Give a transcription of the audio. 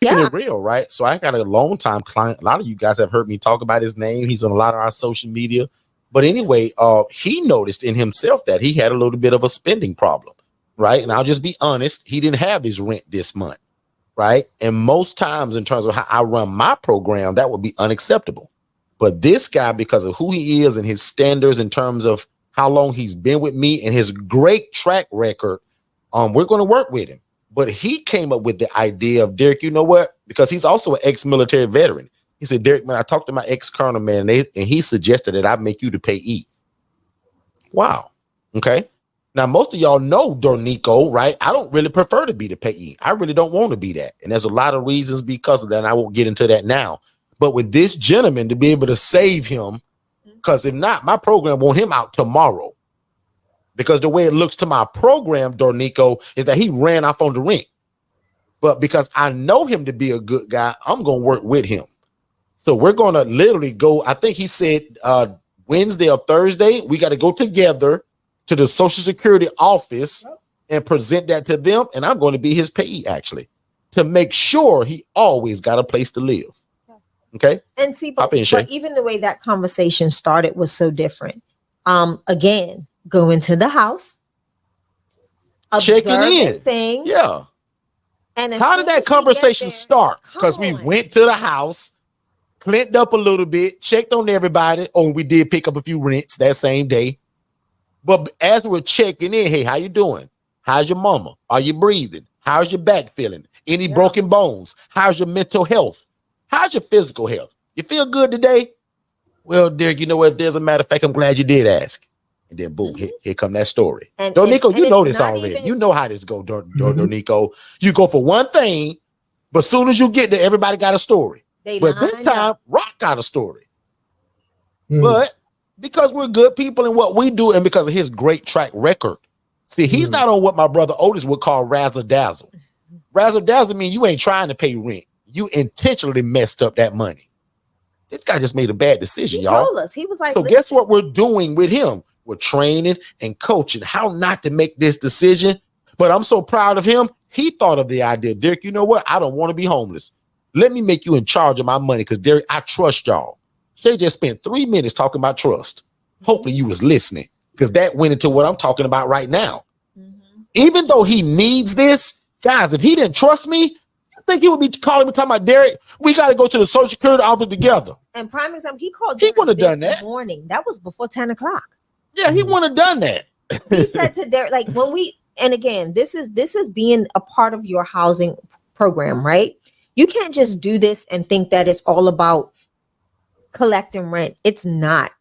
Yeah. It real, right? So I got a long time client. A lot of you guys have heard me talk about his name. He's on a lot of our social media. But anyway, he noticed in himself that he had a little bit of a spending problem, right? And I'll just be honest, he didn't have his rent this month, right? And most times in terms of how I run my program, that would be unacceptable. But this guy, because of who he is and his standards in terms of how long he's been with me and his great track record, we're going to work with him. But he came up with the idea of, Derek, you know what? Because he's also an ex-military veteran. He said, Derek, man, I talked to my ex-colonel, man, and he suggested that I make you the payee. Wow. Okay. Now, most of y'all know Dornico, right? I don't really prefer to be the payee. I really don't want to be that. And there's a lot of reasons because of that, and I won't get into that now. But with this gentleman, to be able to save him, because if not, my program want him out tomorrow. Because the way it looks to my program, Dornico, is that he ran off on the rent. But because I know him to be a good guy, I'm going to work with him. So we're going to literally go, I think he said Wednesday or Thursday, we got to go together to the Social Security office and present that to them. And I'm going to be his payee, actually, to make sure he always got a place to live. Okay. And see, but even the way that conversation started was so different. Again, go into the house, checking in. Things, yeah. And how did that conversation start? Because we went to the house, cleaned up a little bit, checked on everybody. Oh, we did pick up a few rents that same day. But as we're checking in, hey, how you doing? How's your mama? Are you breathing? How's your back feeling? Any broken bones? How's your mental health? How's your physical health? You feel good today? Well, Derek, you know what? There's a matter of fact, I'm glad you did ask. And then boom, here come that story. Dornico, you know this already. You know how this go, Dornico. You go for one thing, but soon as you get there, everybody got a story. But this time, Rock got a story. But because we're good people in what we do and because of his great track record, see, he's not on what my brother Otis would call razzle-dazzle. Razzle-dazzle means you ain't trying to pay rent. You intentionally messed up that money. This guy just made a bad decision, y'all. He told us. He was like, so guess what we're doing with him? We're training and coaching how not to make this decision. But I'm so proud of him. He thought of the idea. Derek, you know what? I don't want to be homeless. Let me make you in charge of my money because, Derek, I trust y'all. Shay just spent 3 minutes talking about trust. Hopefully you was listening because that went into what I'm talking about right now. Even though he needs this, guys, if he didn't trust me, I think he would be calling me talking about, Derek, we got to go to the Social Security office together. And prime example, he called. He wouldn't have done that. Morning. That was before 10 o'clock. Yeah, he wouldn't have done that. He said to Derek, like when we, and again, this is being a part of your housing program, right? You can't just do this and think that it's all about collecting rent. It's not.